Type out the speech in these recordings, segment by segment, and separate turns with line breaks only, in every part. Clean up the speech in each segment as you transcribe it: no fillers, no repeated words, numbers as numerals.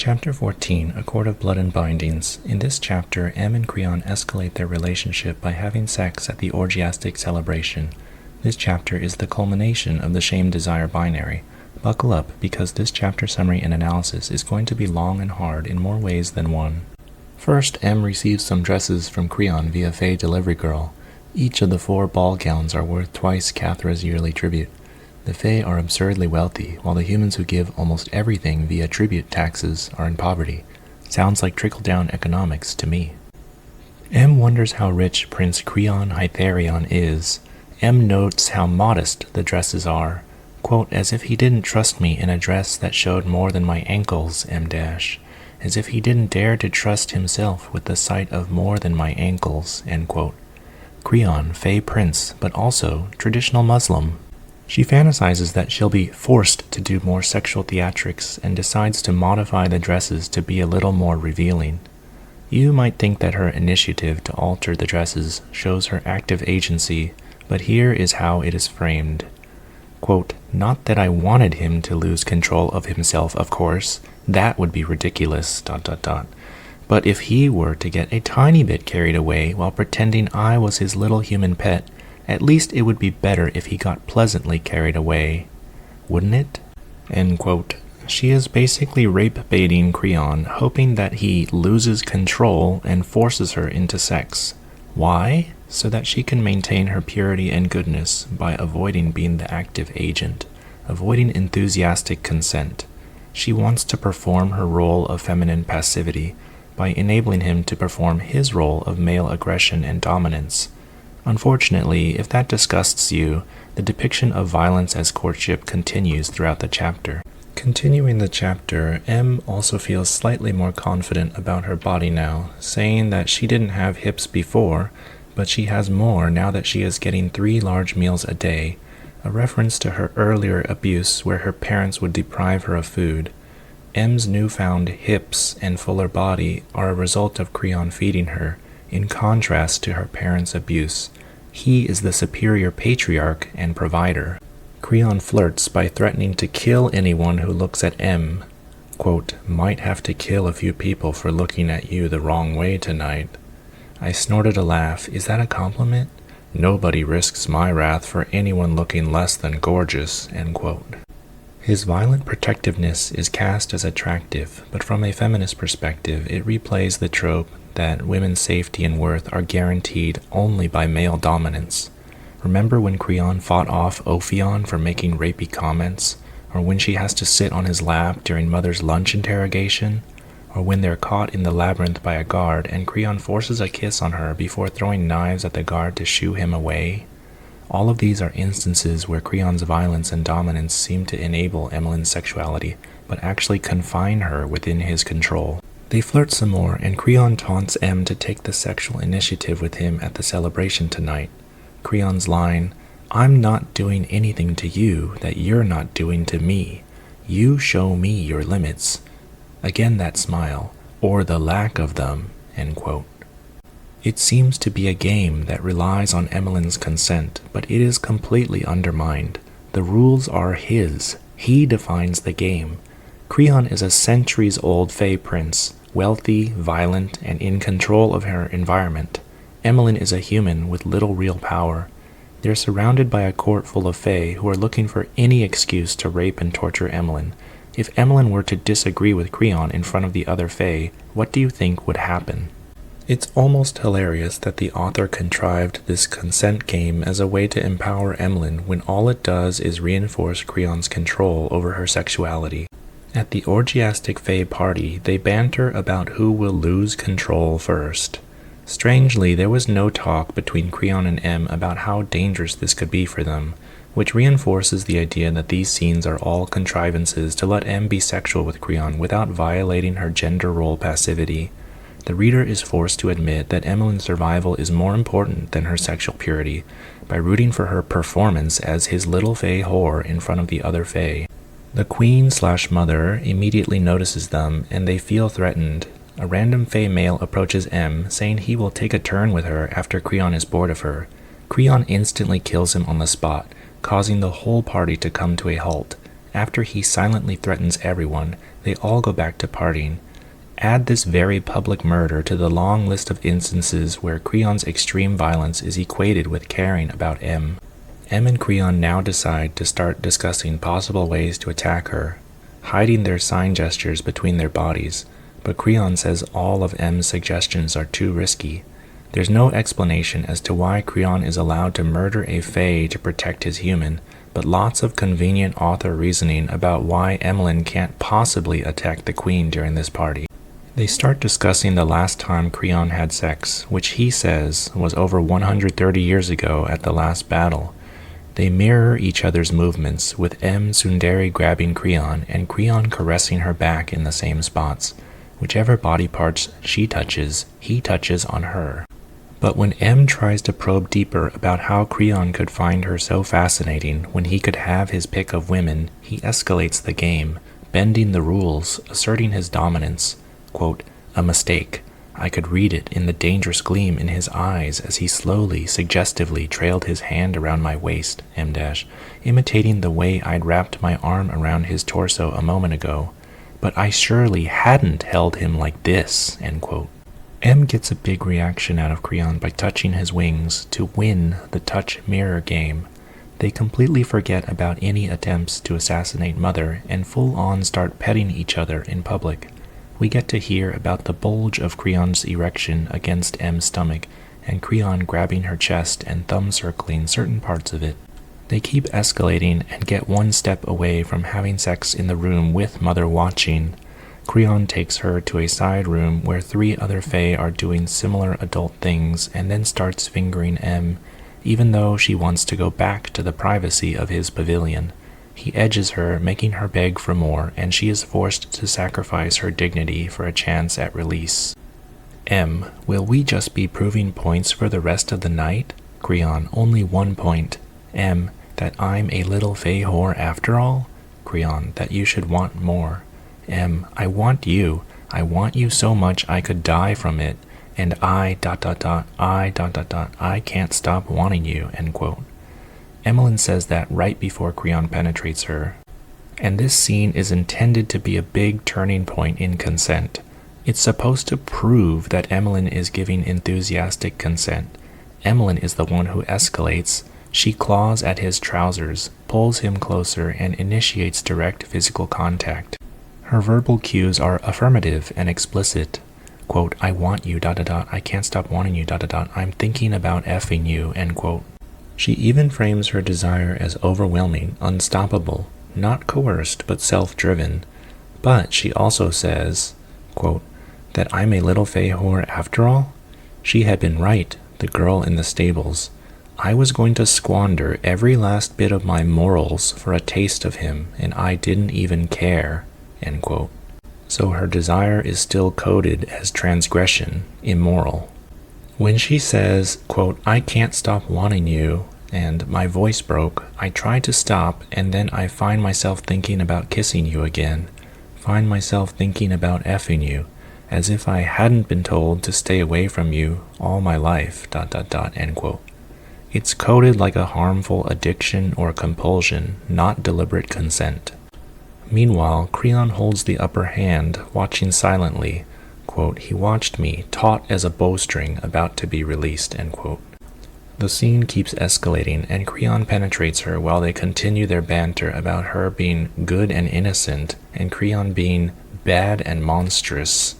Chapter 14, A Court of Blood and Bindings. In this chapter, M and Creon escalate their relationship by having sex at the orgiastic celebration. This chapter is the culmination of the shame-desire binary. Buckle up, because this chapter summary and analysis is going to be long and hard in more ways than one. First, M receives some dresses from Creon via Fae Delivery Girl. Each of the 4 ball gowns are worth twice Cathra's yearly tribute. The Fae are absurdly wealthy, while the humans who give almost everything via tribute taxes are in poverty. Sounds like trickle-down economics to me. M wonders how rich Prince Creon Hytherion is. M notes how modest the dresses are. Quote, as if he didn't trust me in a dress that showed more than my ankles, M dash. As if he didn't dare to trust himself with the sight of more than my ankles, end quote. Creon, Fae Prince, but also traditional Muslim. She fantasizes that she'll be forced to do more sexual theatrics and decides to modify the dresses to be a little more revealing. You might think that her initiative to alter the dresses shows her active agency, but here is how it is framed. Quote, not that I wanted him to lose control of himself, of course. That would be ridiculous, ... But if he were to get a tiny bit carried away while pretending I was his little human pet, at least it would be better if he got pleasantly carried away. Wouldn't it? End quote. She is basically rape-baiting Creon, hoping that he loses control and forces her into sex. Why? So that she can maintain her purity and goodness by avoiding being the active agent, avoiding enthusiastic consent. She wants to perform her role of feminine passivity by enabling him to perform his role of male aggression and dominance. Unfortunately, if that disgusts you, the depiction of violence as courtship continues throughout the chapter. Continuing the chapter, M also feels slightly more confident about her body now, saying that she didn't have hips before, but she has more now that she is getting 3 large meals a day, a reference to her earlier abuse where her parents would deprive her of food. M's newfound hips and fuller body are a result of Creon feeding her, in contrast to her parents' abuse. He is the superior patriarch and provider. Creon flirts by threatening to kill anyone who looks at M. Quote, might have to kill a few people for looking at you the wrong way tonight. I snorted a laugh. Is that a compliment? Nobody risks my wrath for anyone looking less than gorgeous, end quote. His violent protectiveness is cast as attractive, but from a feminist perspective, it replays the trope that women's safety and worth are guaranteed only by male dominance. Remember when Creon fought off Ophion for making rapey comments? Or when she has to sit on his lap during Mother's lunch interrogation? Or when they're caught in the labyrinth by a guard and Creon forces a kiss on her before throwing knives at the guard to shoo him away? All of these are instances where Creon's violence and dominance seem to enable Emmeline's sexuality, but actually confine her within his control. They flirt some more, and Creon taunts M to take the sexual initiative with him at the celebration tonight. Creon's line, I'm not doing anything to you that you're not doing to me. You show me your limits. Again that smile, or the lack of them, end quote. It seems to be a game that relies on Emmeline's consent, but it is completely undermined. The rules are his. He defines the game. Creon is a centuries-old Fae Prince, wealthy, violent, and in control of her environment. Emmeline is a human with little real power. They're surrounded by a court full of Fae who are looking for any excuse to rape and torture Emmeline. If Emmeline were to disagree with Creon in front of the other Fae, what do you think would happen? It's almost hilarious that the author contrived this consent game as a way to empower Emmeline when all it does is reinforce Creon's control over her sexuality. At the orgiastic Fae party, they banter about who will lose control first. Strangely, there was no talk between Creon and M about how dangerous this could be for them, which reinforces the idea that these scenes are all contrivances to let M be sexual with Creon without violating her gender role passivity. The reader is forced to admit that Emmeline's survival is more important than her sexual purity by rooting for her performance as his little Fae whore in front of the other Fae. The queen/mother immediately notices them, and they feel threatened. A random Fae male approaches M, saying he will take a turn with her after Creon is bored of her. Creon instantly kills him on the spot, causing the whole party to come to a halt. After he silently threatens everyone, They all go back to partying. Add this very public murder to the long list of instances where Creon's extreme violence is equated with caring about M. M and Creon now decide to start discussing possible ways to attack her, hiding their sign gestures between their bodies, but Creon says all of M's suggestions are too risky. There's no explanation as to why Creon is allowed to murder a fae to protect his human, but lots of convenient author reasoning about why Emmeline can't possibly attack the queen during this party. They start discussing the last time Creon had sex, which he says was over 130 years ago at the last battle. They mirror each other's movements, with M. Sundari grabbing Creon and Creon caressing her back in the same spots. Whichever body parts she touches, he touches on her. But when M tries to probe deeper about how Creon could find her so fascinating when he could have his pick of women, he escalates the game, bending the rules, asserting his dominance. Quote, "A mistake. I could read it in the dangerous gleam in his eyes as he slowly, suggestively trailed his hand around my waist, M-, imitating the way I'd wrapped my arm around his torso a moment ago. But I surely hadn't held him like this," end quote. M gets a big reaction out of Creon by touching his wings to win the touch mirror game. They completely forget about any attempts to assassinate Mother and full-on start petting each other in public. We get to hear about the bulge of Creon's erection against M's stomach, and Creon grabbing her chest and thumb-circling certain parts of it. They keep escalating and get one step away from having sex in the room with Mother watching. Creon takes her to a side room where 3 other fae are doing similar adult things and then starts fingering M, even though she wants to go back to the privacy of his pavilion. He edges her, making her beg for more, and she is forced to sacrifice her dignity for a chance at release. M, will we just be proving points for the rest of the night? Creon, only 1 point. M, that I'm a little fae whore after all? Creon, that you should want more. M, I want you. I want you so much I could die from it. And I can't stop wanting you, end quote. Emmeline says that right before Creon penetrates her. And this scene is intended to be a big turning point in consent. It's supposed to prove that Emmeline is giving enthusiastic consent. Emmeline is the one who escalates. She claws at his trousers, pulls him closer, and initiates direct physical contact. Her verbal cues are affirmative and explicit. Quote, I want you, I can't stop wanting you, I'm thinking about effing you, end quote. She even frames her desire as overwhelming, unstoppable, not coerced but self-driven. But she also says, quote, that I'm a little fae whore after all? She had been right, the girl in the stables. I was going to squander every last bit of my morals for a taste of him, and I didn't even care, end quote. So her desire is still coded as transgression, immoral. When she says, quote, I can't stop wanting you, and my voice broke, I try to stop, and then I find myself thinking about kissing you again, find myself thinking about effing you, as if I hadn't been told to stay away from you all my life, end quote. It's coded like a harmful addiction or compulsion, not deliberate consent. Meanwhile, Creon holds the upper hand, watching silently. Quote, he watched me, taut as a bowstring, about to be released, end quote. The scene keeps escalating, and Creon penetrates her while they continue their banter about her being good and innocent, and Creon being bad and monstrous.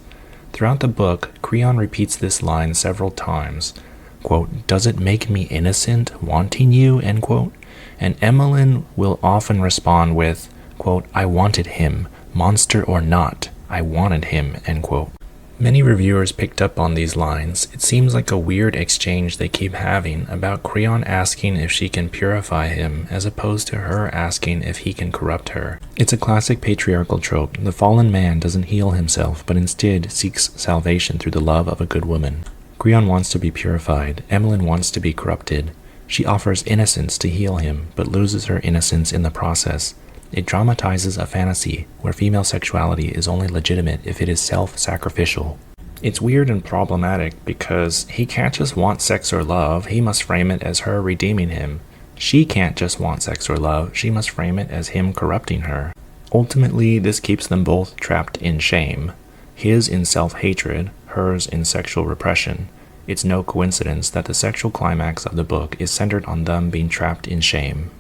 Throughout the book, Creon repeats this line several times. Quote, does it make me innocent, wanting you, end quote? And Emmeline will often respond with, quote, I wanted him, monster or not, I wanted him, end quote. Many reviewers picked up on these lines. It seems like a weird exchange they keep having about Creon asking if she can purify him, as opposed to her asking if he can corrupt her. It's a classic patriarchal trope. The fallen man doesn't heal himself, but instead seeks salvation through the love of a good woman. Creon wants to be purified. Emmeline wants to be corrupted. She offers innocence to heal him, but loses her innocence in the process. It dramatizes a fantasy where female sexuality is only legitimate if it is self-sacrificial. It's weird and problematic because he can't just want sex or love, he must frame it as her redeeming him. She can't just want sex or love, she must frame it as him corrupting her. Ultimately, this keeps them both trapped in shame. His in self-hatred, hers in sexual repression. It's no coincidence that the sexual climax of the book is centered on them being trapped in shame.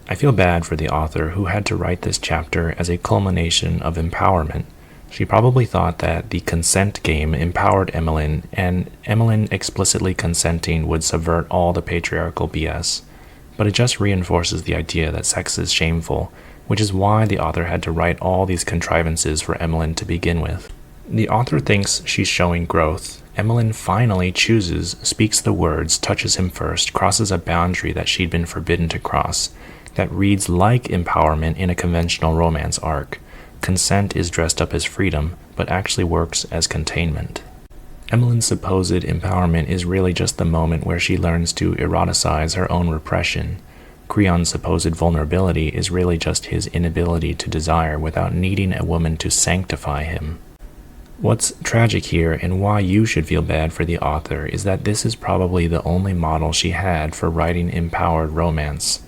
I feel bad for the author who had to write this chapter as a culmination of empowerment. She probably thought that the consent game empowered Emmeline, and Emmeline explicitly consenting would subvert all the patriarchal BS. But it just reinforces the idea that sex is shameful, which is why the author had to write all these contrivances for Emmeline to begin with. The author thinks she's showing growth. Emmeline finally chooses, speaks the words, touches him first, crosses a boundary that she'd been forbidden to cross, that reads like empowerment in a conventional romance arc. Consent is dressed up as freedom, but actually works as containment. Emmeline's supposed empowerment is really just the moment where she learns to eroticize her own repression. Creon's supposed vulnerability is really just his inability to desire without needing a woman to sanctify him. What's tragic here, and why you should feel bad for the author, is that this is probably the only model she had for writing empowered romance.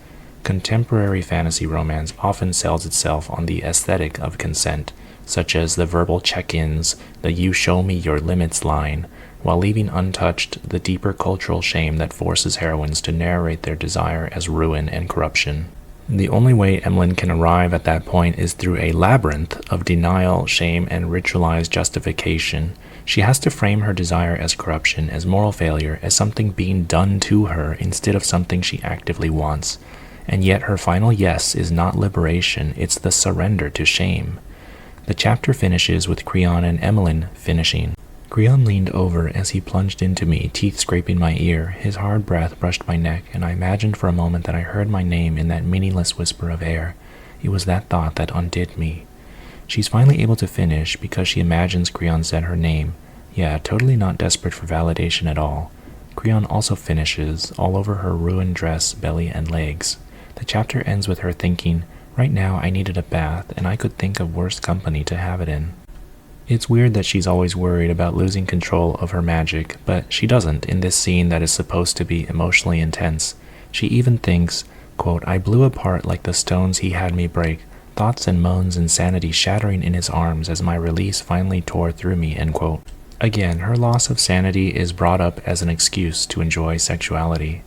Contemporary fantasy romance often sells itself on the aesthetic of consent, such as the verbal check-ins, the "you show me your limits" line, while leaving untouched the deeper cultural shame that forces heroines to narrate their desire as ruin and corruption. The only way Emmeline can arrive at that point is through a labyrinth of denial, shame, and ritualized justification. She has to frame her desire as corruption, as moral failure, as something being done to her instead of something she actively wants. And yet her final yes is not liberation, it's the surrender to shame. The chapter finishes with Creon and Emmeline finishing. Creon leaned over as he plunged into me, teeth scraping my ear. His hard breath brushed my neck, and I imagined for a moment that I heard my name in that meaningless whisper of air. It was that thought that undid me. She's finally able to finish because she imagines Creon said her name. Yeah, totally not desperate for validation at all. Creon also finishes, all over her ruined dress, belly, and legs. The chapter ends with her thinking, "Right now I needed a bath, and I could think of worse company to have it in." It's weird that she's always worried about losing control of her magic, but she doesn't in this scene that is supposed to be emotionally intense. She even thinks, quote, "I blew apart like the stones he had me break, thoughts and moans and sanity shattering in his arms as my release finally tore through me," end quote. Again, her loss of sanity is brought up as an excuse to enjoy sexuality.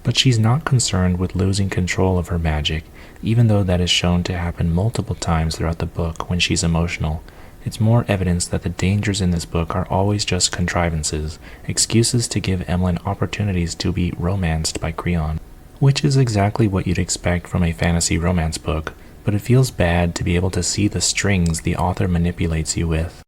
But she's not concerned with losing control of her magic, even though that is shown to happen multiple times throughout the book when she's emotional. It's more evidence that the dangers in this book are always just contrivances, excuses to give Emmeline opportunities to be romanced by Creon. Which is exactly what you'd expect from a fantasy romance book, but it feels bad to be able to see the strings the author manipulates you with.